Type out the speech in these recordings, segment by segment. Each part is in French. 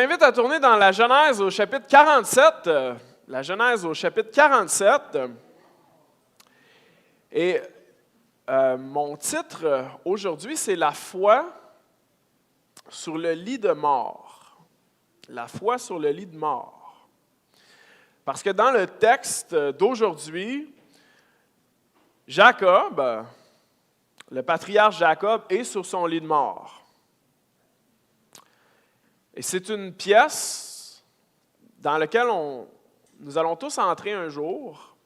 Je t'invite à tourner dans la Genèse au chapitre 47. La Genèse au chapitre 47. Et mon titre aujourd'hui, c'est La foi sur le lit de mort. La foi sur le lit de mort. Parce que dans le texte d'aujourd'hui, Jacob, le patriarche Jacob, est sur son lit de mort. Et c'est une pièce dans laquelle nous allons tous entrer un jour,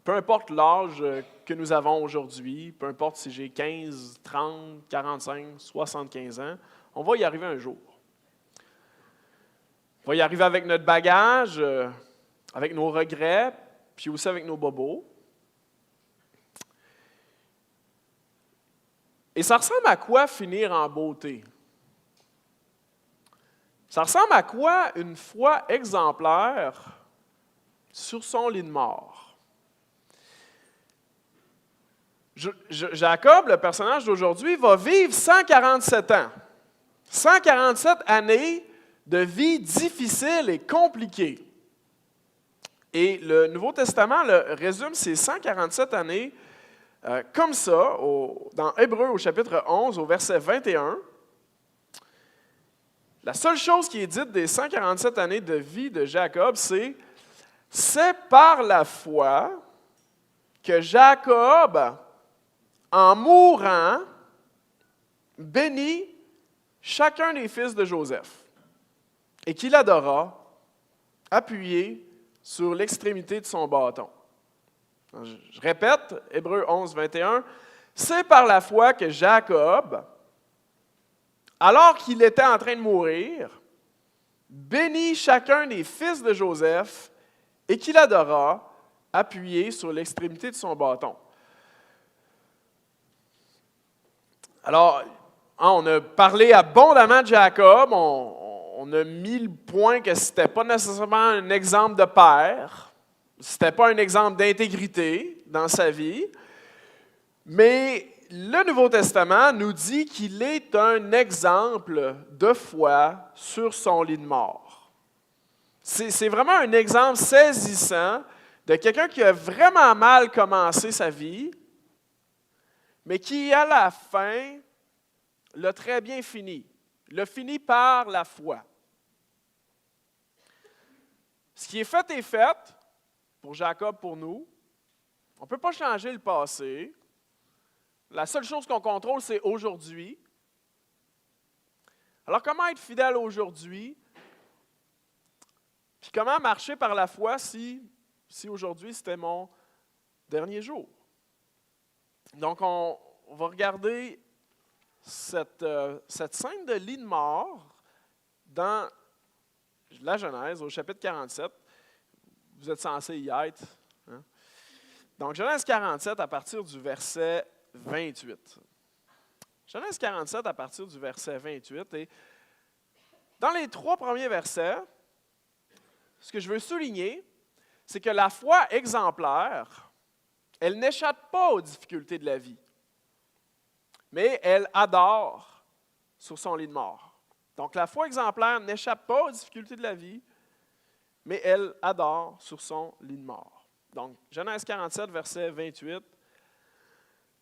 peu importe l'âge que nous avons aujourd'hui, peu importe si j'ai 15, 30, 45, 75 ans, on va y arriver un jour. On va y arriver avec notre bagage, avec nos regrets, puis aussi avec nos bobos. Et ça ressemble à quoi finir en beauté? Ça ressemble à quoi une foi exemplaire sur son lit de mort? Jacob, le personnage d'aujourd'hui, va vivre 147 ans. 147 années de vie difficile et compliquée. Et le Nouveau Testament résume ces 147 années comme ça, dans Hébreux au chapitre 11, au verset 21. La seule chose qui est dite des 147 années de vie de Jacob, c'est par la foi que Jacob, en mourant, bénit chacun des fils de Joseph et qu'il adora, appuyé sur l'extrémité de son bâton. Je répète, Hébreux 11, 21, c'est par la foi que Jacob, alors qu'il était en train de mourir, bénit chacun des fils de Joseph et qu'il adora, appuyé sur l'extrémité de son bâton. Alors, on a parlé abondamment de Jacob, on a mis le point que ce n'était pas nécessairement un exemple de père, ce n'était pas un exemple d'intégrité dans sa vie, mais le Nouveau Testament nous dit qu'il est un exemple de foi sur son lit de mort. C'est vraiment un exemple saisissant de quelqu'un qui a vraiment mal commencé sa vie, mais qui, à la fin, l'a très bien fini. L'a fini par la foi. Ce qui est fait est fait, pour Jacob, pour nous. On ne peut pas changer le passé. La seule chose qu'on contrôle, c'est aujourd'hui. Alors, comment être fidèle aujourd'hui? Puis comment marcher par la foi si aujourd'hui, c'était mon dernier jour? Donc, on va regarder cette scène de lit de mort dans la Genèse, au chapitre 47. Vous êtes censés y être. Hein? Donc, Genèse 47, à partir du verset 28. Genèse 47 à partir du verset 28. Et dans les 3 premiers versets, ce que je veux souligner, c'est que la foi exemplaire, elle n'échappe pas aux difficultés de la vie, mais elle adore sur son lit de mort. Donc la foi exemplaire n'échappe pas aux difficultés de la vie, mais elle adore sur son lit de mort. Donc Genèse 47, verset 28.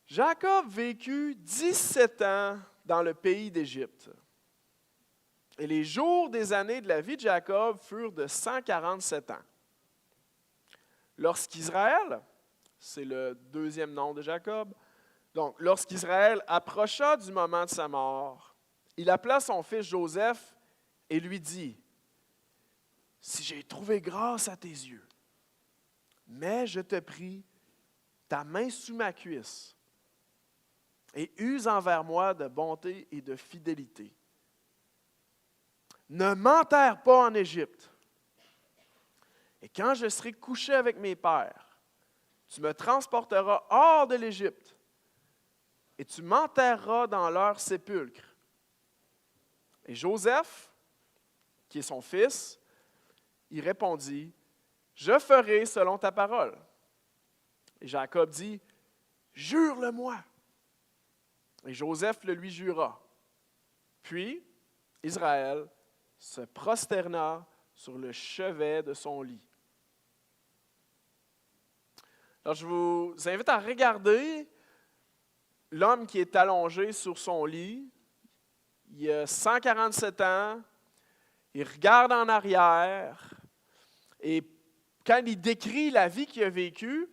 Jacob vécut 17 ans dans le pays d'Égypte. Et les jours des années de la vie de Jacob furent de 147 ans. Lorsqu'Israël, c'est le deuxième nom de Jacob, donc lorsqu'Israël approcha du moment de sa mort, il appela son fils Joseph et lui dit, « Si j'ai trouvé grâce à tes yeux, mets, je te prie, ta main sous ma cuisse, et use envers moi de bonté et de fidélité. Ne m'enterre pas en Égypte. Et quand je serai couché avec mes pères, tu me transporteras hors de l'Égypte, et tu m'enterreras dans leur sépulcre. » Et Joseph, qui est son fils, il répondit, « Je ferai selon ta parole. » Et Jacob dit, « Jure-le-moi. » Et Joseph le lui jura. Puis, Israël se prosterna sur le chevet de son lit. Alors, je vous invite à regarder l'homme qui est allongé sur son lit. Il a 147 ans, il regarde en arrière, et quand il décrit la vie qu'il a vécue,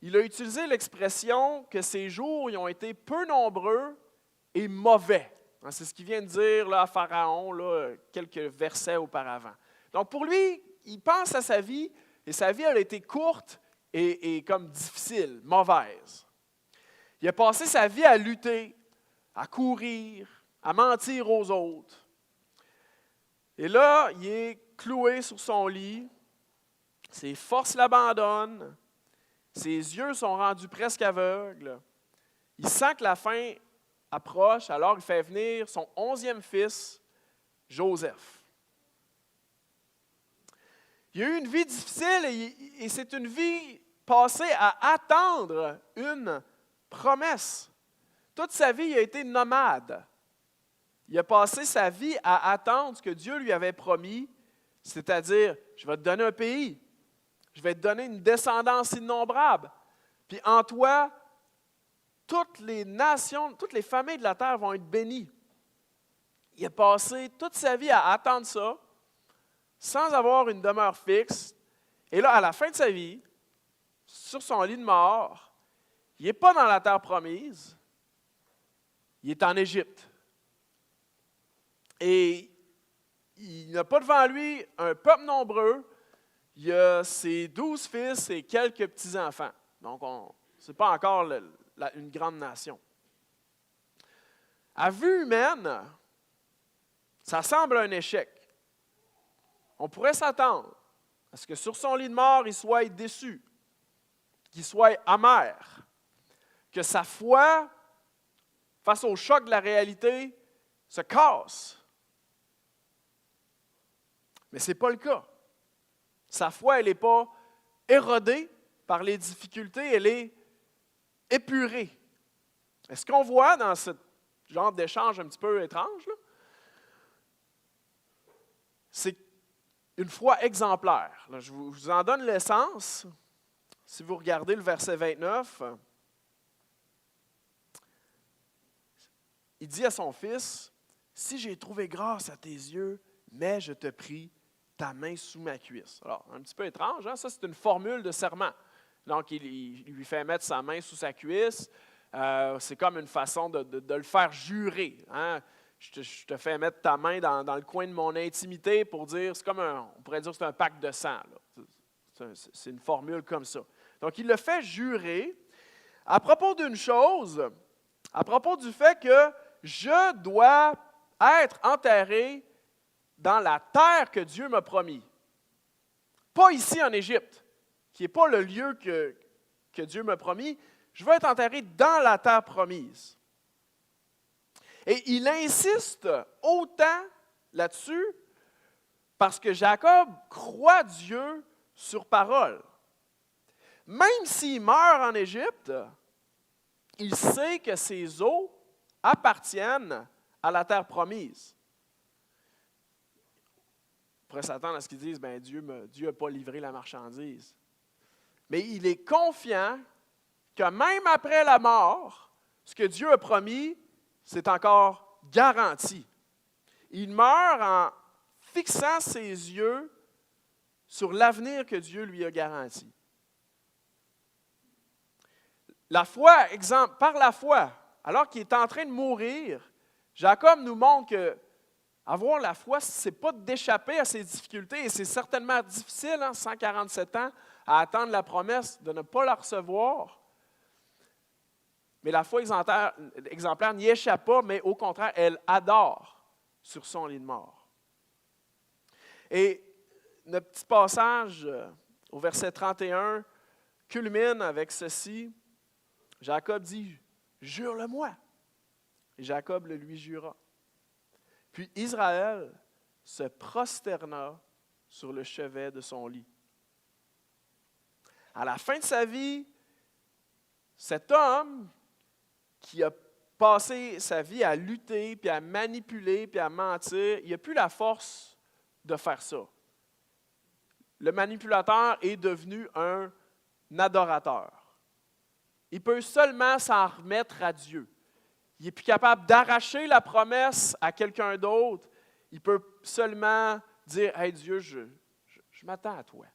il a utilisé l'expression que ses jours ils ont été peu nombreux et mauvais. C'est ce qu'il vient de dire là, à Pharaon là, quelques versets auparavant. Donc pour lui, il pense à sa vie, et sa vie elle a été courte et comme difficile, mauvaise. Il a passé sa vie à lutter, à courir, à mentir aux autres. Et là, il est cloué sur son lit, ses forces l'abandonnent, ses yeux sont rendus presque aveugles. Il sent que la fin approche, alors il fait venir son 11e fils, Joseph. Il a eu une vie difficile et c'est une vie passée à attendre une promesse. Toute sa vie, il a été nomade. Il a passé sa vie à attendre ce que Dieu lui avait promis, c'est-à-dire, je vais te donner un pays, je vais te donner une descendance innombrable, puis en toi, toutes les nations, toutes les familles de la terre vont être bénies. Il a passé toute sa vie à attendre ça, sans avoir une demeure fixe. Et là, à la fin de sa vie, sur son lit de mort, il n'est pas dans la terre promise, il est en Égypte. Et il n'a pas devant lui un peuple nombreux, il a ses 12 fils et quelques petits-enfants. Donc, ce n'est pas encore une grande nation. À vue humaine, ça semble un échec. On pourrait s'attendre à ce que sur son lit de mort, il soit déçu, qu'il soit amer, que sa foi, face au choc de la réalité, se casse. Mais ce n'est pas le cas. Sa foi, elle n'est pas érodée par les difficultés, elle est épurée. Et ce qu'on voit dans ce genre d'échange un petit peu étrange, là, c'est une foi exemplaire. Là, je vous en donne l'essence. Si vous regardez le verset 29, il dit à son fils, « Si j'ai trouvé grâce à tes yeux, mets, je te prie, ta main sous ma cuisse. » Alors, un petit peu étrange, hein? Ça c'est une formule de serment. Donc, il lui fait mettre sa main sous sa cuisse. C'est comme une façon de le faire jurer. Hein? Je te fais mettre ta main dans le coin de mon intimité pour dire, c'est comme on pourrait dire que c'est un pacte de sang. C'est une formule comme ça. Donc, il le fait jurer à propos d'une chose, à propos du fait que je dois être enterré dans la terre que Dieu m'a promis. Pas ici en Égypte, qui n'est pas le lieu que Dieu m'a promis. Je veux être enterré dans la terre promise. Et il insiste autant là-dessus parce que Jacob croit Dieu sur parole. Même s'il meurt en Égypte, il sait que ses os appartiennent à la terre promise. On pourrait s'attendre à ce qu'ils disent, ben Dieu n'a pas livré la marchandise. Mais il est confiant que même après la mort, ce que Dieu a promis, c'est encore garanti. Il meurt en fixant ses yeux sur l'avenir que Dieu lui a garanti. La foi, exemple, par la foi, alors qu'il est en train de mourir, Jacob nous montre que avoir la foi, ce n'est pas d'échapper à ses difficultés, et c'est certainement difficile, 147 ans, à attendre la promesse de ne pas la recevoir. Mais la foi exemplaire n'y échappe pas, mais au contraire, elle adore sur son lit de mort. Et notre petit passage au verset 31 culmine avec ceci. Jacob dit, « Jure-le-moi. » Et Jacob le lui jura. Puis Israël se prosterna sur le chevet de son lit. À la fin de sa vie, cet homme qui a passé sa vie à lutter, puis à manipuler, puis à mentir, il n'a plus la force de faire ça. Le manipulateur est devenu un adorateur. Il peut seulement s'en remettre à Dieu. Il n'est plus capable d'arracher la promesse à quelqu'un d'autre. Il peut seulement dire « Hey Dieu, je m'attends à toi ».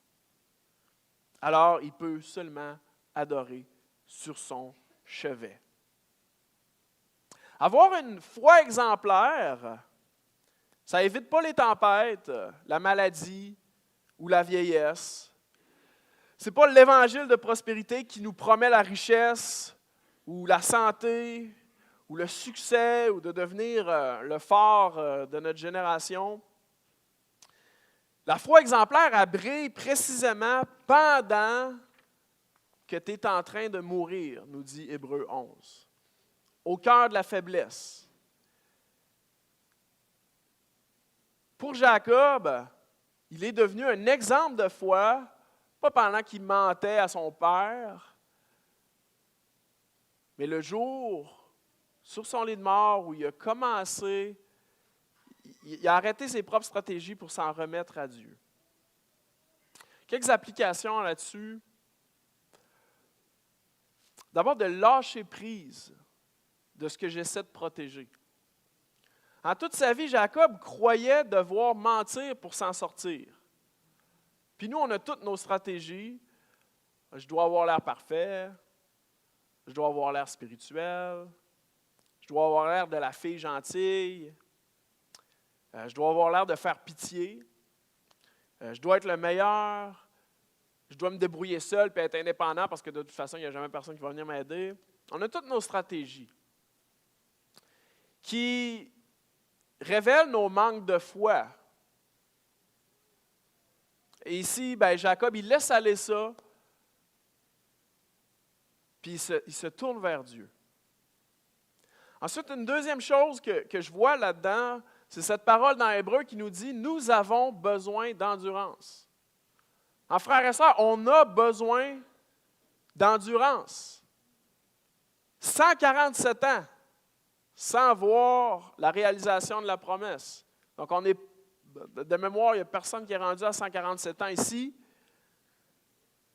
Alors, il peut seulement adorer sur son chevet. Avoir une foi exemplaire, ça évite pas les tempêtes, la maladie ou la vieillesse. Ce n'est pas l'évangile de prospérité qui nous promet la richesse ou la santé ou le succès ou de devenir le phare de notre génération. La foi exemplaire, elle brille précisément pendant que tu es en train de mourir, nous dit Hébreux 11. Au cœur de la faiblesse. Pour Jacob, il est devenu un exemple de foi, pas pendant qu'il mentait à son père, mais le jour, sur son lit de mort, où il a commencé, il a arrêté ses propres stratégies pour s'en remettre à Dieu. Quelques applications là-dessus. D'abord, de lâcher prise de ce que j'essaie de protéger. En toute sa vie, Jacob croyait devoir mentir pour s'en sortir. Puis nous, on a toutes nos stratégies. Je dois avoir l'air parfait. Je dois avoir l'air spirituel. Je dois avoir l'air de la fille gentille. Je dois avoir l'air de faire pitié. Je dois être le meilleur. Je dois me débrouiller seul et être indépendant parce que de toute façon, il n'y a jamais personne qui va venir m'aider. On a toutes nos stratégies qui révèlent nos manques de foi. Et ici, Jacob, il laisse aller ça, puis il se tourne vers Dieu. Ensuite, une deuxième chose que je vois là-dedans, c'est cette parole dans Hébreux qui nous dit « Nous avons besoin d'endurance ». En frères et sœurs, on a besoin d'endurance. 147 ans sans voir la réalisation de la promesse. Donc, on est, de mémoire, il n'y a personne qui est rendu à 147 ans ici.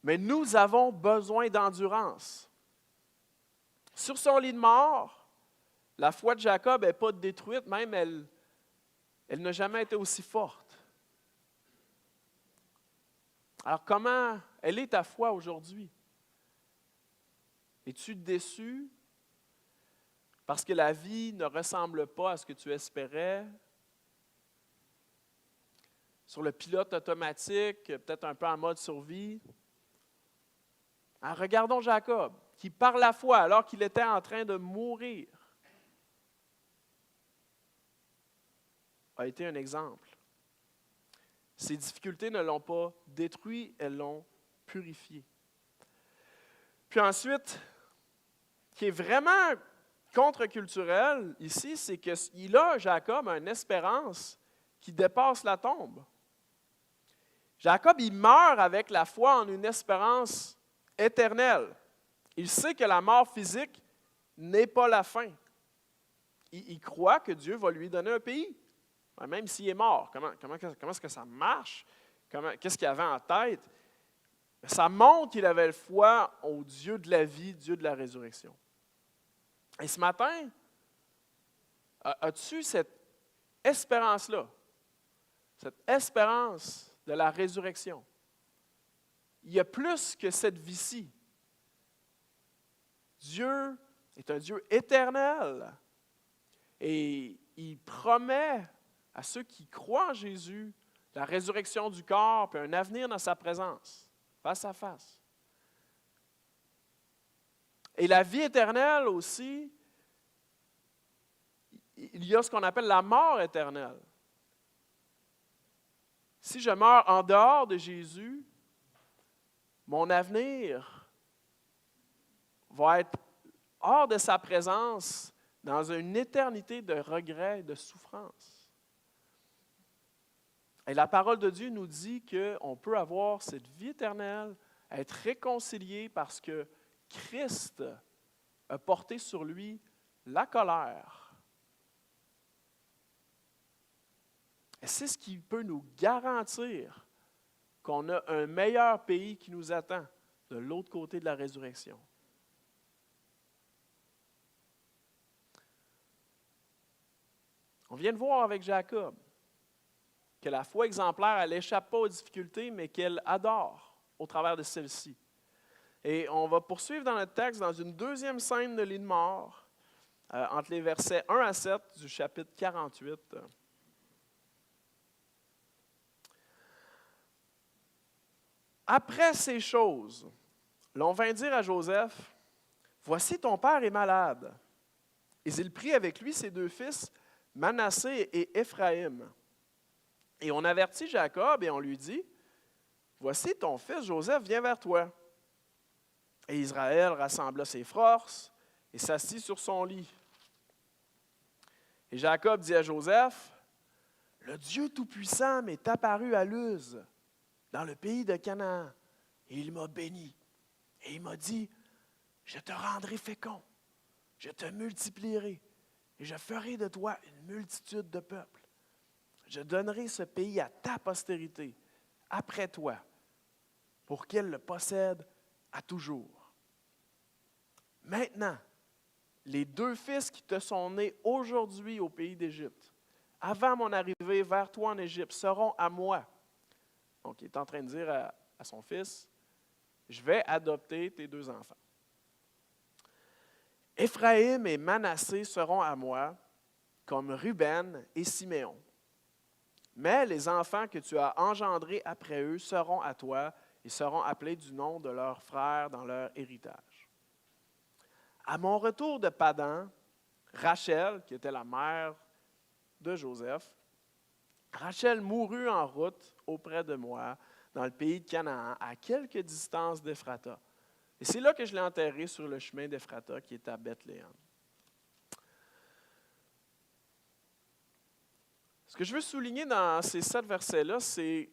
Mais nous avons besoin d'endurance. Sur son lit de mort, la foi de Jacob n'est pas détruite, même elle n'a jamais été aussi forte. Alors, comment elle est ta foi aujourd'hui? Es-tu déçu parce que la vie ne ressemble pas à ce que tu espérais? Sur le pilote automatique, peut-être un peu en mode survie? Regardons Jacob, qui par la foi, alors qu'il était en train de mourir, a été un exemple. Ses difficultés ne l'ont pas détruit, elles l'ont purifié. Puis ensuite, qui est vraiment contre-culturel ici, c'est qu'il a, Jacob, une espérance qui dépasse la tombe. Jacob, il meurt avec la foi en une espérance éternelle. Il sait que la mort physique n'est pas la fin. Il croit que Dieu va lui donner un pays. Même s'il est mort, comment est-ce que ça marche? Qu'est-ce qu'il avait en tête? Ça montre qu'il avait foi au Dieu de la vie, Dieu de la résurrection. Et ce matin, as-tu cette espérance-là? Cette espérance de la résurrection? Il y a plus que cette vie-ci. Dieu est un Dieu éternel. Et il promet à ceux qui croient en Jésus la résurrection du corps et un avenir dans sa présence, face à face. Et la vie éternelle aussi, il y a ce qu'on appelle la mort éternelle. Si je meurs en dehors de Jésus, mon avenir va être hors de sa présence dans une éternité de regrets et de souffrance. Et la parole de Dieu nous dit qu'on peut avoir cette vie éternelle, être réconcilié parce que Christ a porté sur lui la colère. Et c'est ce qui peut nous garantir qu'on a un meilleur pays qui nous attend de l'autre côté de la résurrection. On vient de voir avec Jacob que la foi exemplaire, elle n'échappe pas aux difficultés, mais qu'elle adore au travers de celles-ci. Et on va poursuivre dans notre texte dans une deuxième scène de lit de mort, entre les versets 1 à 7 du chapitre 48. Après ces choses, l'on vint dire à Joseph, « Voici ton père est malade. » Et il prit avec lui ses deux fils, Manassé et Éphraïm. Et on avertit Jacob et on lui dit, « Voici ton fils Joseph vient vers toi. » Et Israël rassembla ses forces et s'assit sur son lit. Et Jacob dit à Joseph, « Le Dieu Tout-Puissant m'est apparu à Luz, dans le pays de Canaan, et il m'a béni. Et il m'a dit, « Je te rendrai fécond, je te multiplierai, et je ferai de toi une multitude de peuples. Je donnerai ce pays à ta postérité, après toi, pour qu'elle le possède à toujours. Maintenant, les deux fils qui te sont nés aujourd'hui au pays d'Égypte, avant mon arrivée vers toi en Égypte, seront à moi. » Donc, il est en train de dire à son fils, « Je vais adopter tes deux enfants. Éphraïm et Manassé seront à moi, comme Ruben et Siméon. Mais les enfants que tu as engendrés après eux seront à toi et seront appelés du nom de leurs frères dans leur héritage. À mon retour de Padan, Rachel, qui était la mère de Joseph, Rachel mourut en route auprès de moi dans le pays de Canaan, à quelque distance d'Ephrata. Et c'est là que je l'ai enterré sur le chemin d'Ephrata qui est à Bethléem. Ce que je veux souligner dans ces 7 versets-là, c'est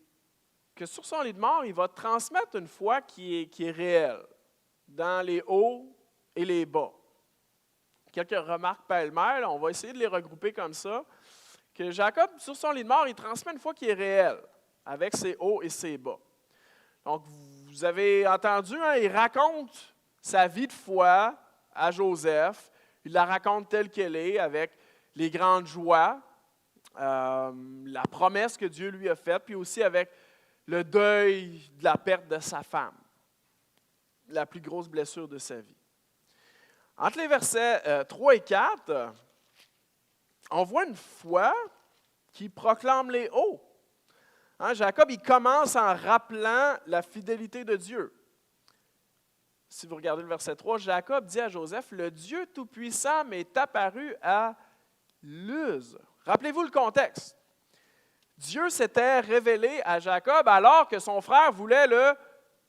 que sur son lit de mort, il va transmettre une foi qui est réelle, dans les hauts et les bas. Quelques remarques pêle-mêle, on va essayer de les regrouper comme ça. Que Jacob, sur son lit de mort, il transmet une foi qui est réelle, avec ses hauts et ses bas. Donc, vous avez entendu, hein, il raconte sa vie de foi à Joseph. Il la raconte telle qu'elle est, avec les grandes joies, la promesse que Dieu lui a faite, puis aussi avec le deuil de la perte de sa femme, la plus grosse blessure de sa vie. Entre les versets 3 et 4, on voit une foi qui proclame les hauts. Hein, Jacob, il commence en rappelant la fidélité de Dieu. Si vous regardez le verset 3, Jacob dit à Joseph, « Le Dieu Tout-Puissant m'est apparu à Luz. » Rappelez-vous le contexte. Dieu s'était révélé à Jacob alors que son frère voulait le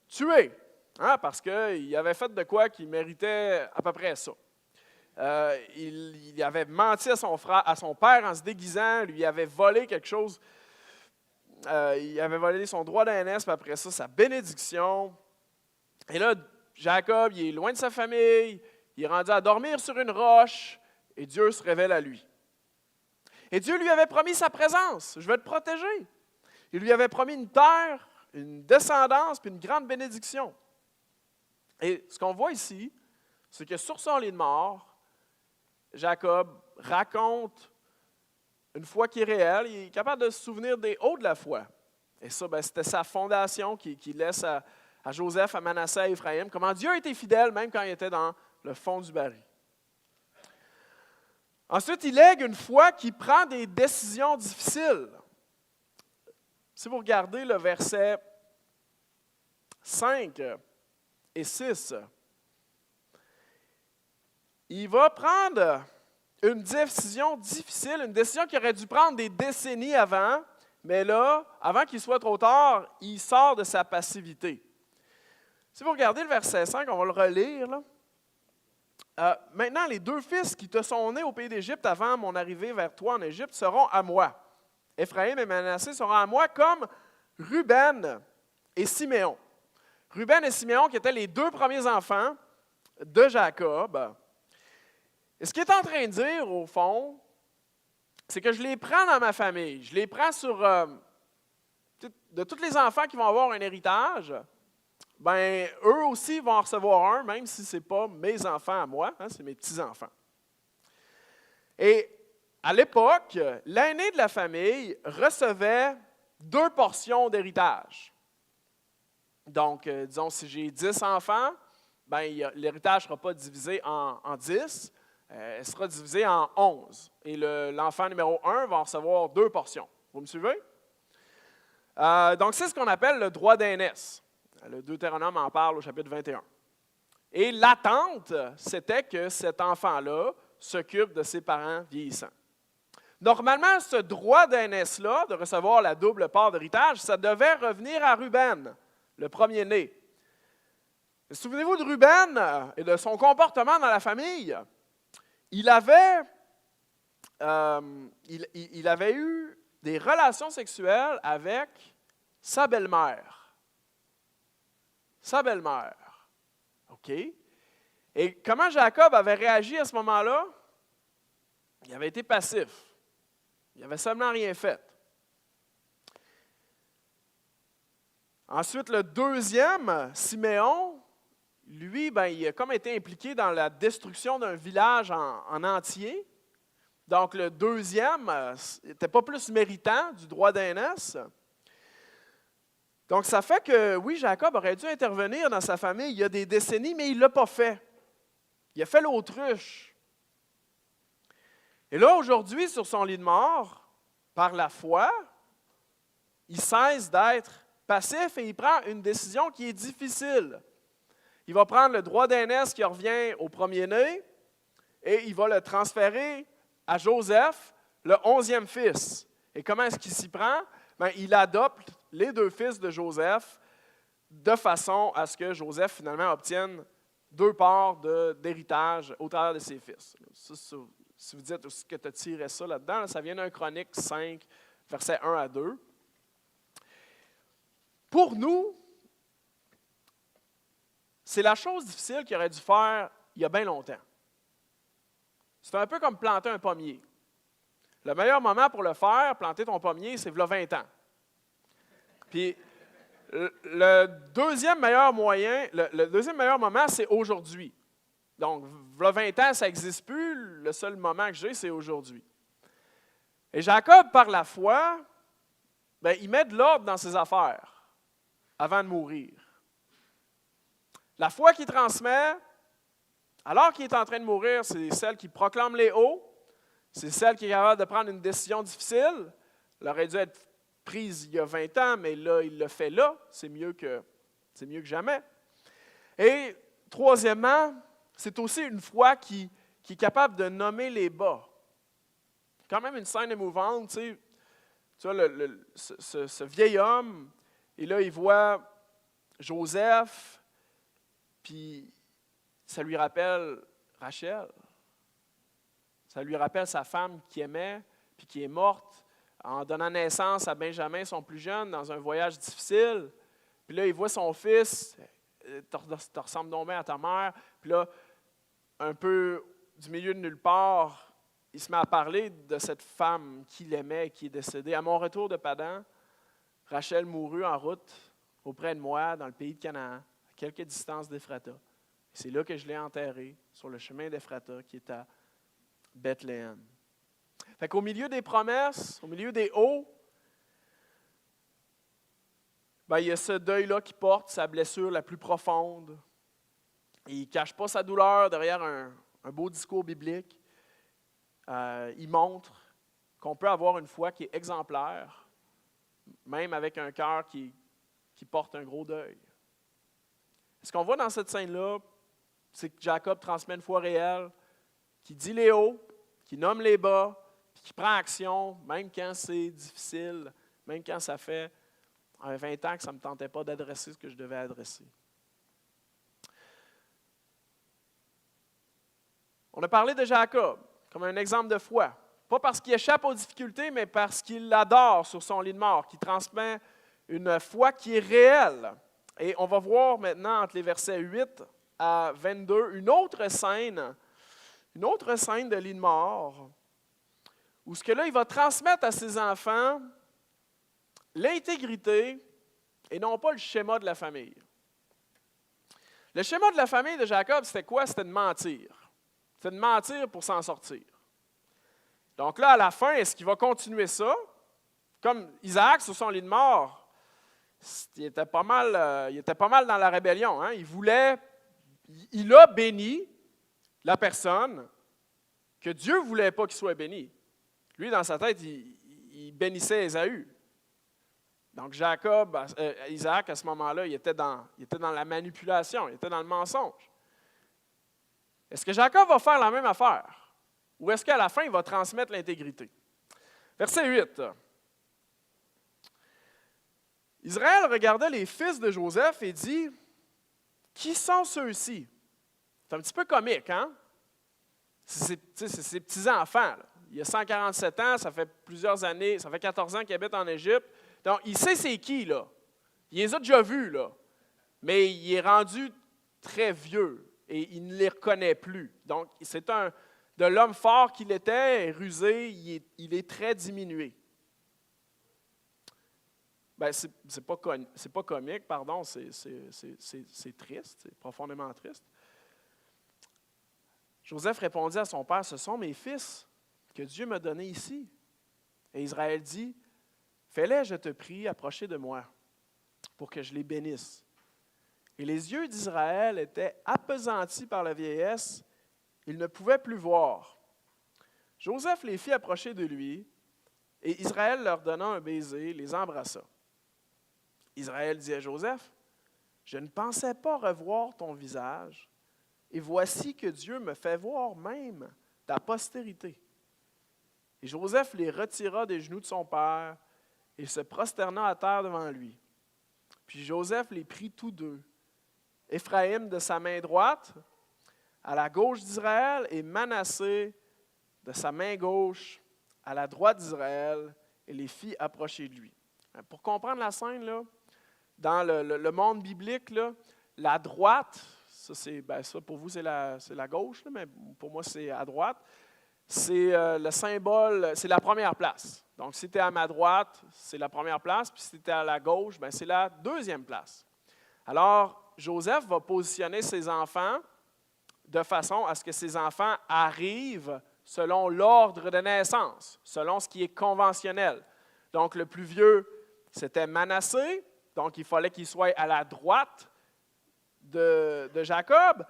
tuer, hein, parce qu'il avait fait de quoi qui méritait à peu près ça. Il avait menti à son frère, à son père en se déguisant, lui avait volé quelque chose. Il avait volé son droit d'aînesse, puis après ça, sa bénédiction. Et là, Jacob, il est loin de sa famille, il est rendu à dormir sur une roche, et Dieu se révèle à lui. Et Dieu lui avait promis sa présence, je vais te protéger. Il lui avait promis une terre, une descendance, puis une grande bénédiction. Et ce qu'on voit ici, c'est que sur son lit de mort, Jacob raconte une foi qui est réelle, il est capable de se souvenir des hauts de la foi. Et ça, c'était sa fondation qui laisse à Joseph, à Manassé, à Éphraïm, comment Dieu a été fidèle même quand il était dans le fond du baril. Ensuite, il lègue une foi qui prend des décisions difficiles. Si vous regardez le verset 5 et 6, il va prendre une décision difficile, une décision qu'il aurait dû prendre des décennies avant, mais là, avant qu'il soit trop tard, il sort de sa passivité. Si vous regardez le verset 5, on va le relire. Là. Maintenant, les deux fils qui te sont nés au pays d'Égypte avant mon arrivée vers toi en Égypte seront à moi. Éphraïm et Manassé seront à moi comme Ruben et Siméon. Ruben et Siméon qui étaient les deux premiers enfants de Jacob. Et ce qu'il est en train de dire, au fond, c'est que je les prends dans ma famille. Je les prends sur... de tous les enfants qui vont avoir un héritage, ben eux aussi vont en recevoir un, même si ce n'est pas mes enfants à moi, hein, c'est mes petits-enfants. Et à l'époque, l'aîné de la famille recevait 2 portions d'héritage. Donc, disons, si j'ai 10 enfants, ben, l'héritage ne sera pas divisé en 10, elle sera divisée en 11. Et l'enfant numéro 1 va en recevoir 2 portions. Vous me suivez? Donc, c'est ce qu'on appelle le droit d'aînesse. Le Deutéronome en parle au chapitre 21. Et l'attente, c'était que cet enfant-là s'occupe de ses parents vieillissants. Normalement, ce droit d'aînesse-là, de recevoir la double part d'héritage, ça devait revenir à Ruben, le premier-né. Souvenez-vous de Ruben et de son comportement dans la famille. Il avait eu des relations sexuelles avec sa belle-mère. Sa belle-mère. OK? Et comment Jacob avait réagi à ce moment-là? Il avait été passif. Il n'avait seulement rien fait. Ensuite, le deuxième, Siméon, lui, il a comme été impliqué dans la destruction d'un village en entier. Donc, le deuxième n'était pas plus méritant du droit d'aînesse. Donc, ça fait que, oui, Jacob aurait dû intervenir dans sa famille il y a des décennies, mais il ne l'a pas fait. Il a fait l'autruche. Et là, aujourd'hui, sur son lit de mort, par la foi, il cesse d'être passif et il prend une décision qui est difficile. Il va prendre le droit d'aînesse qui revient au premier-né et il va le transférer à Joseph, le 11e fils. Et comment est-ce qu'il s'y prend? Il adopte les 2 fils de Joseph de façon à ce que Joseph, finalement, obtienne 2 parts d'héritage au travers de ses fils. Ça, si vous dites aussi que tu as tiré ça là-dedans, ça vient d'un Chronique 5, versets 1 à 2. Pour nous, c'est la chose difficile qu'il aurait dû faire il y a bien longtemps. C'est un peu comme planter un pommier. Le meilleur moment pour le faire, planter ton pommier, c'est v'là 20 ans. Puis, le deuxième meilleur moment, c'est aujourd'hui. Donc, v'là 20 ans, ça n'existe plus. Le seul moment que j'ai, c'est aujourd'hui. Et Jacob, par la foi, il met de l'ordre dans ses affaires avant de mourir. La foi qu'il transmet, alors qu'il est en train de mourir, c'est celle qui proclame les hauts, c'est celle qui est capable de prendre une décision difficile. Elle aurait dû être prise il y a 20 ans, mais là, il le fait là. C'est mieux que jamais. Et troisièmement, c'est aussi une foi qui est capable de nommer les bas. Quand même une scène émouvante, tu vois, ce vieil homme, et là, il voit Joseph, puis ça lui rappelle Rachel. Ça lui rappelle sa femme qu'il aimait, puis qui est morte en donnant naissance à Benjamin, son plus jeune, dans un voyage difficile. Puis là, il voit son fils, tu ressembles donc bien à ta mère. Puis là, un peu du milieu de nulle part, il se met à parler de cette femme qu'il aimait et qui est décédée. À mon retour de Padan, Rachel mourut en route auprès de moi dans le pays de Canaan, à quelques distances d'Éphrata. C'est là que je l'ai enterré, sur le chemin d'Éphrata, qui est à Bethléem. Fait qu'au milieu des promesses, au milieu des hauts, il y a ce deuil-là qui porte sa blessure la plus profonde. Et il ne cache pas sa douleur derrière un beau discours biblique. Il montre qu'on peut avoir une foi qui est exemplaire, même avec un cœur qui porte un gros deuil. Ce qu'on voit dans cette scène-là, c'est que Jacob transmet une foi réelle, qui dit les hauts, qui nomme les bas, puis qui prend action, même quand c'est difficile, même quand ça fait 20 ans que ça ne me tentait pas d'adresser ce que je devais adresser. On a parlé de Jacob comme un exemple de foi. Pas parce qu'il échappe aux difficultés, mais parce qu'il l'adore sur son lit de mort, qui transmet une foi qui est réelle. Et on va voir maintenant, entre les versets 8 à 22, une autre scène de lit de mort, où ce que là, il va transmettre à ses enfants l'intégrité et non pas le schéma de la famille. Le schéma de la famille de Jacob, c'était quoi? C'était de mentir. C'était de mentir pour s'en sortir. Donc là, à la fin, est-ce qu'il va continuer ça? Comme Isaac, sur son lit de mort, il était pas mal dans la rébellion. Hein? Il a béni la personne que Dieu ne voulait pas qu'il soit béni. Lui, dans sa tête, il bénissait Ésaü. Donc Isaac, à ce moment-là, il était dans la manipulation, il était dans le mensonge. Est-ce que Jacob va faire la même affaire? Ou est-ce qu'à la fin, il va transmettre l'intégrité? Verset 8. Israël regardait les fils de Joseph et dit, « Qui sont ceux-ci? » C'est un petit peu comique, hein? C'est ses petits-enfants. Il a 147 ans, ça fait plusieurs années, ça fait 14 ans qu'il habite en Égypte. Donc, il sait c'est qui, là. Il les a déjà vus, là. Mais il est rendu très vieux et il ne les reconnaît plus. Donc, c'est de l'homme fort qu'il était, rusé, il est très diminué. Bien, c'est pas comique, pardon, c'est triste, c'est profondément triste. Joseph répondit à son père, « Ce sont mes fils que Dieu m'a donnés ici. » Et Israël dit, « Fais-les, je te prie, approcher de moi, pour que je les bénisse. » Et les yeux d'Israël étaient appesantis par la vieillesse, il ne pouvait plus voir. Joseph les fit approcher de lui, et Israël leur donna un baiser, les embrassa. Israël dit à Joseph, « Je ne pensais pas revoir ton visage, et voici que Dieu me fait voir même ta postérité. » Et Joseph les retira des genoux de son père, et se prosterna à terre devant lui. Puis Joseph les prit tous deux, Éphraïm de sa main droite, à la gauche d'Israël, et Manassé de sa main gauche, à la droite d'Israël, et les fit approcher de lui. Pour comprendre la scène, là, dans le monde biblique, là, la droite, ça pour vous c'est la gauche, là, mais pour moi c'est à droite, c'est le symbole, c'est la première place. Donc si tu es à ma droite, c'est la première place, puis si tu es à la gauche, bien, c'est la deuxième place. Alors, Joseph va positionner ses enfants de façon à ce que ses enfants arrivent selon l'ordre de naissance, selon ce qui est conventionnel. Donc, le plus vieux, c'était Manassé, donc il fallait qu'il soit à la droite de Jacob,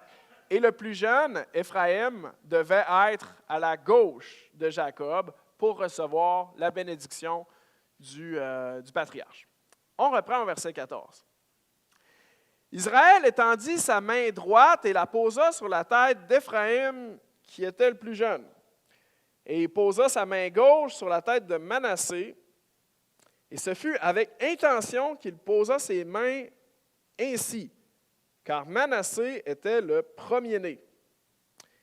et le plus jeune, Éphraïm, devait être à la gauche de Jacob pour recevoir la bénédiction du patriarche. On reprend au verset 14. Israël étendit sa main droite et la posa sur la tête d'Éphraïm, qui était le plus jeune. Et il posa sa main gauche sur la tête de Manassé. Et ce fut avec intention qu'il posa ses mains ainsi, car Manassé était le premier-né.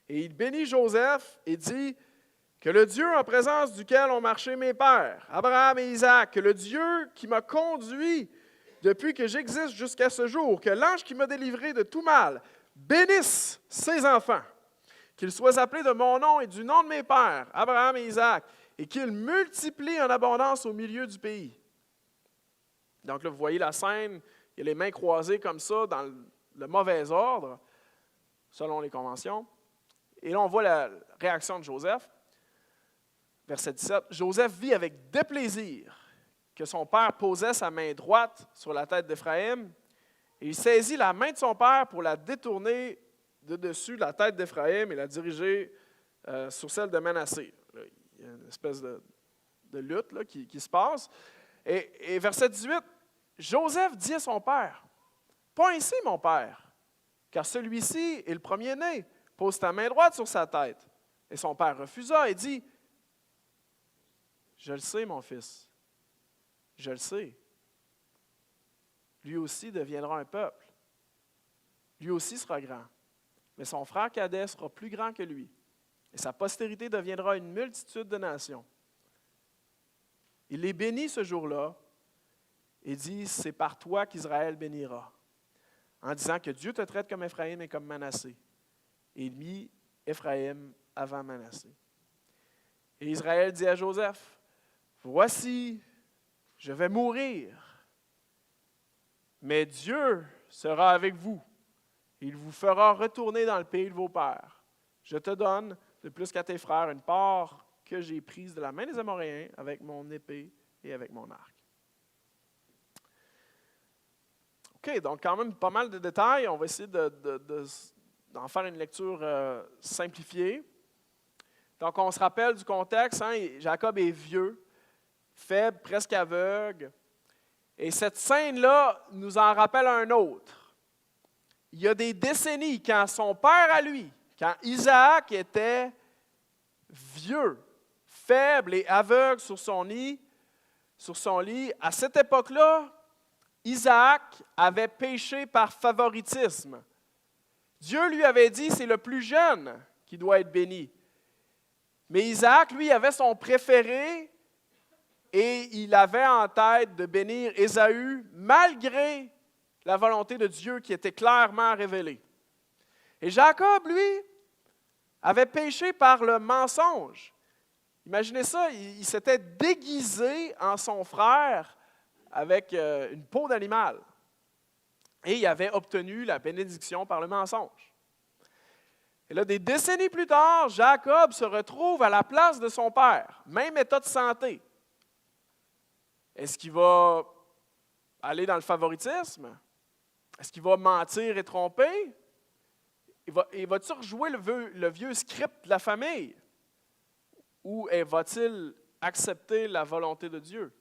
Et il bénit Joseph et dit, « Que le Dieu en présence duquel ont marché mes pères, Abraham et Isaac, que le Dieu qui m'a conduit depuis que j'existe jusqu'à ce jour, que l'ange qui m'a délivré de tout mal, bénisse ses enfants, qu'ils soient appelés de mon nom et du nom de mes pères, Abraham et Isaac, et qu'ils multiplient en abondance au milieu du pays. » Donc là, vous voyez la scène, il y a les mains croisées comme ça, dans le mauvais ordre, selon les conventions. Et là, on voit la réaction de Joseph. Verset 17, « Joseph vit avec déplaisir que son père posait sa main droite sur la tête d'Éphraïm, et il saisit la main de son père pour la détourner de dessus la tête d'Éphraïm et la diriger sur celle de Manassé. » Il y a une espèce de lutte là, qui se passe. Et verset 18, « Joseph dit à son père, « Pas ainsi, mon père, car celui-ci est le premier-né. Pose ta main droite sur sa tête. » Et son père refusa et dit, « Je le sais, mon fils. Je le sais. Lui aussi deviendra un peuple. Lui aussi sera grand. Mais son frère cadet sera plus grand que lui. Et sa postérité deviendra une multitude de nations. » Il les bénit ce jour-là et dit, « C'est par toi qu'Israël bénira. » En disant que Dieu te traite comme Éphraïm et comme Manassé. Et il mit Éphraïm avant Manassé. Et Israël dit à Joseph, « Voici, je vais mourir, mais Dieu sera avec vous. Il vous fera retourner dans le pays de vos pères. Je te donne, de plus qu'à tes frères, une part que j'ai prise de la main des Amoréens avec mon épée et avec mon arc. » OK, donc quand même pas mal de détails. On va essayer d'en faire une lecture simplifiée. Donc on se rappelle du contexte, hein, Jacob est vieux, faible, presque aveugle. Et cette scène-là nous en rappelle un autre. Il y a des décennies, quand son père à lui, quand Isaac était vieux, faible et aveugle sur son lit, à cette époque-là, Isaac avait péché par favoritisme. Dieu lui avait dit, c'est le plus jeune qui doit être béni. Mais Isaac, lui, avait son préféré et il avait en tête de bénir Ésaü malgré la volonté de Dieu qui était clairement révélée. Et Jacob, lui, avait péché par le mensonge. Imaginez ça, il s'était déguisé en son frère avec une peau d'animal. Et il avait obtenu la bénédiction par le mensonge. Et là, des décennies plus tard, Jacob se retrouve à la place de son père. Même état de santé. Est-ce qu'il va aller dans le favoritisme? Est-ce qu'il va mentir et tromper? Il va-t-il rejouer le vieux script de la famille? Ou va-t-il accepter la volonté de Dieu?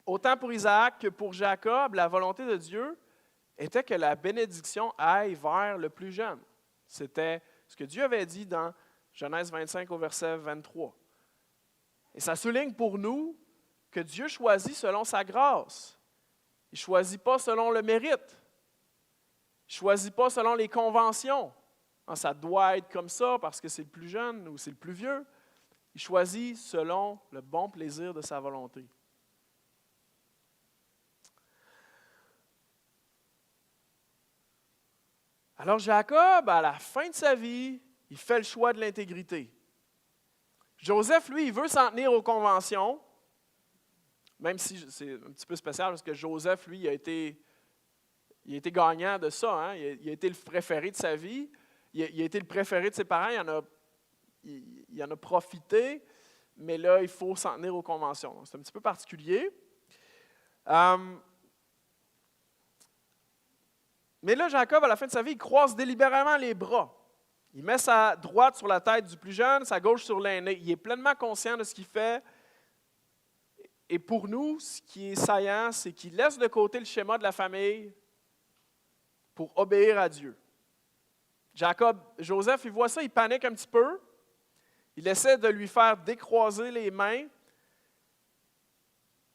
Autant pour Isaac que pour Jacob, la volonté de Dieu était que la bénédiction aille vers le plus jeune. C'était ce que Dieu avait dit dans Genèse 25 au verset 23. Et ça souligne pour nous que Dieu choisit selon sa grâce. Il ne choisit pas selon le mérite. Il ne choisit pas selon les conventions. Ça doit être comme ça parce que c'est le plus jeune ou c'est le plus vieux. Il choisit selon le bon plaisir de sa volonté. Alors Jacob, à la fin de sa vie, il fait le choix de l'intégrité. Joseph, lui, il veut s'en tenir aux conventions, même si c'est un petit peu spécial parce que Joseph, lui, il a été gagnant de ça. Hein? Il a été le préféré de sa vie. Il a été le préféré de ses parents. Il en a profité, mais là, il faut s'en tenir aux conventions. Donc, c'est un petit peu particulier. Mais là, Jacob, à la fin de sa vie, il croise délibérément les bras. Il met sa droite sur la tête du plus jeune, sa gauche sur l'aîné. Il est pleinement conscient de ce qu'il fait. Et pour nous, ce qui est saillant, c'est qu'il laisse de côté le schéma de la famille pour obéir à Dieu. Joseph, il voit ça, il panique un petit peu. Il essaie de lui faire décroiser les mains.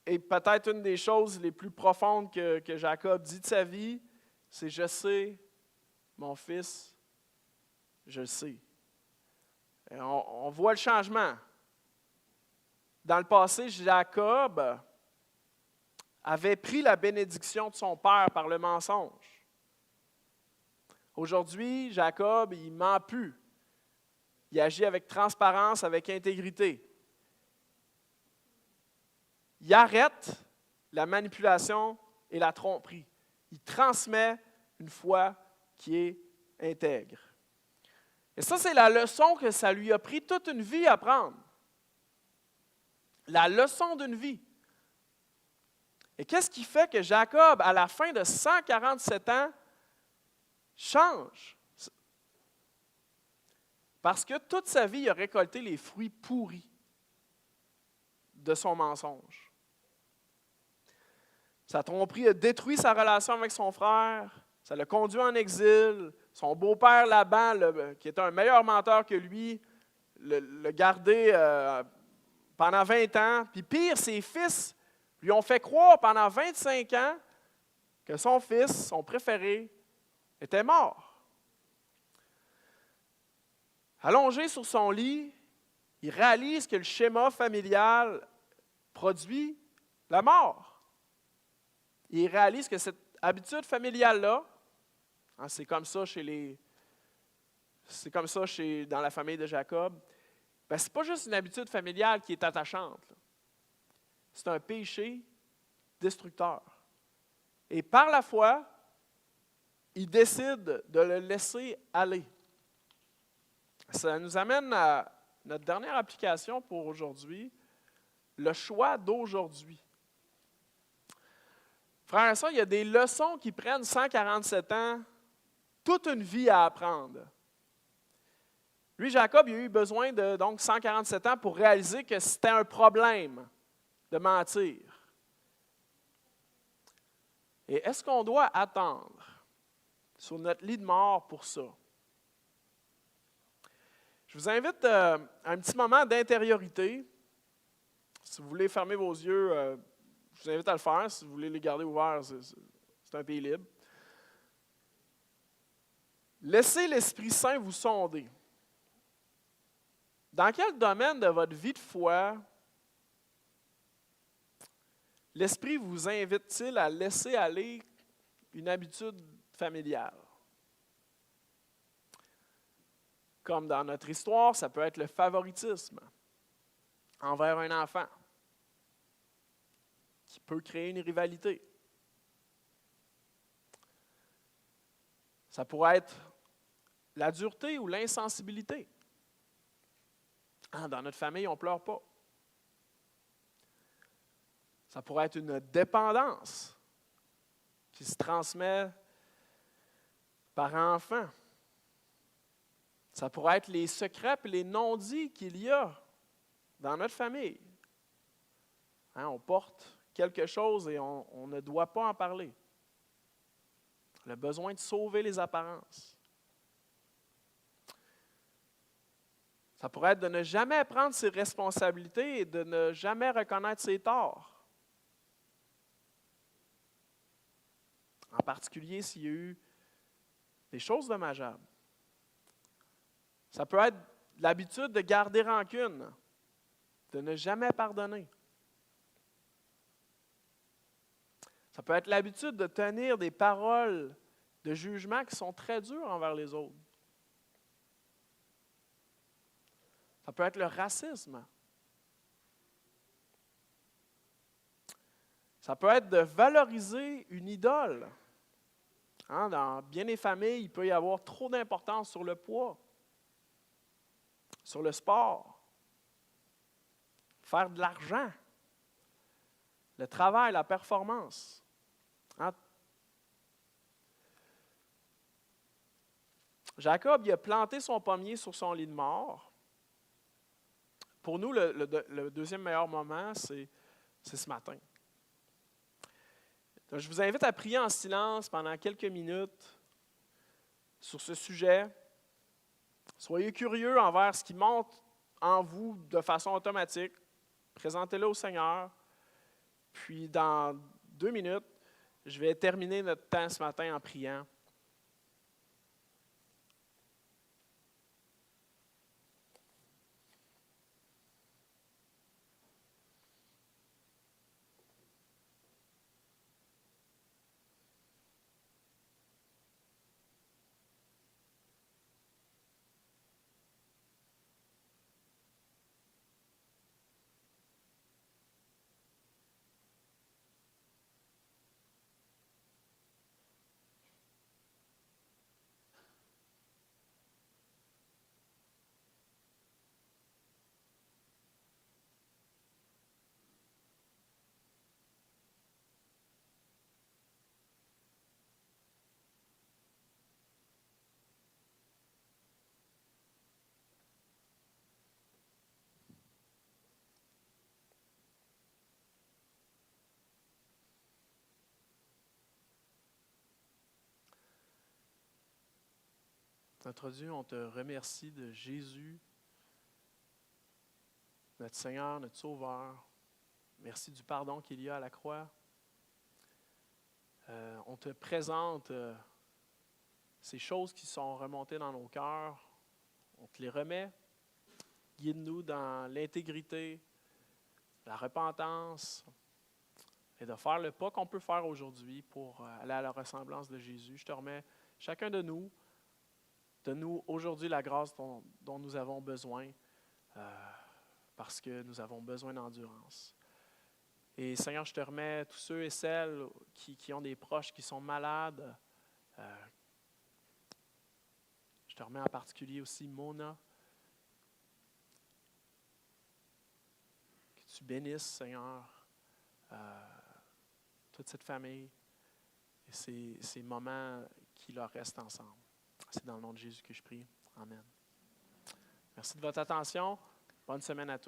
Et peut-être une des choses les plus profondes que Jacob dit de sa vie, c'est « Je sais, mon fils, je le sais ». On voit le changement. Dans le passé, Jacob avait pris la bénédiction de son père par le mensonge. Aujourd'hui, Jacob, il ne ment plus. Il agit avec transparence, avec intégrité. Il arrête la manipulation et la tromperie. Il transmet une foi qui est intègre. Et ça, c'est la leçon que ça lui a pris toute une vie à apprendre. La leçon d'une vie. Et qu'est-ce qui fait que Jacob, à la fin de 147 ans, change? Parce que toute sa vie, il a récolté les fruits pourris de son mensonge. Sa tromperie a détruit sa relation avec son frère, ça l'a conduit en exil. Son beau-père Laban, qui était un meilleur menteur que lui, l'a gardé pendant 20 ans. Puis pire, ses fils lui ont fait croire pendant 25 ans que son fils, son préféré, était mort. Allongé sur son lit, il réalise que le schéma familial produit la mort. Il réalise que cette habitude familiale-là, hein, c'est comme ça chez c'est comme ça dans la famille de Jacob, ben, ce n'est pas juste une habitude familiale qui est attachante. Là. C'est un péché destructeur. Et par la foi, il décide de le laisser aller. Ça nous amène à notre dernière application pour aujourd'hui, le choix d'aujourd'hui. Frères et sœurs, il y a des leçons qui prennent 147 ans, toute une vie à apprendre. Lui, Jacob, il a eu besoin de donc 147 ans pour réaliser que c'était un problème de mentir. Et est-ce qu'on doit attendre sur notre lit de mort pour ça? Je vous invite à un petit moment d'intériorité. Si vous voulez fermer vos yeux, je vous invite à le faire. Si vous voulez les garder ouverts, c'est un pays libre. Laissez l'Esprit Saint vous sonder. Dans quel domaine de votre vie de foi l'Esprit vous invite-t-il à laisser aller une habitude familiale? Comme dans notre histoire, ça peut être le favoritisme envers un enfant qui peut créer une rivalité. Ça pourrait être la dureté ou l'insensibilité. Dans notre famille, on ne pleure pas. Ça pourrait être une dépendance qui se transmet par enfant. Ça pourrait être les secrets et les non-dits qu'il y a dans notre famille. On porte quelque chose et on ne doit pas en parler. Le besoin de sauver les apparences. Ça pourrait être de ne jamais prendre ses responsabilités et de ne jamais reconnaître ses torts. En particulier s'il y a eu des choses dommageables. Ça peut être l'habitude de garder rancune, de ne jamais pardonner. Ça peut être l'habitude de tenir des paroles de jugement qui sont très dures envers les autres. Ça peut être le racisme. Ça peut être de valoriser une idole. Dans bien des familles, il peut y avoir trop d'importance sur le poids, sur le sport, faire de l'argent, le travail, la performance. Jacob, il a planté son pommier sur son lit de mort. Pour nous, le deuxième meilleur moment, c'est ce matin. Donc, je vous invite à prier en silence pendant quelques minutes sur ce sujet. Soyez curieux envers ce qui monte en vous de façon automatique. Présentez-le au Seigneur. Puis, dans 2 minutes, je vais terminer notre temps ce matin en priant. Notre Dieu, on te remercie de Jésus, notre Seigneur, notre Sauveur. Merci du pardon qu'il y a à la croix. On te présente ces choses qui sont remontées dans nos cœurs. On te les remet. Guide-nous dans l'intégrité, la repentance et de faire le pas qu'on peut faire aujourd'hui pour aller à la ressemblance de Jésus. Je te remets chacun de nous, Donne-nous aujourd'hui la grâce dont nous avons besoin, parce que nous avons besoin d'endurance. Et Seigneur, je te remets tous ceux et celles qui ont des proches qui sont malades. Je te remets en particulier aussi Mona. Que tu bénisses, Seigneur, toute cette famille et ces moments qui leur restent ensemble. C'est dans le nom de Jésus que je prie. Amen. Merci de votre attention. Bonne semaine à tous.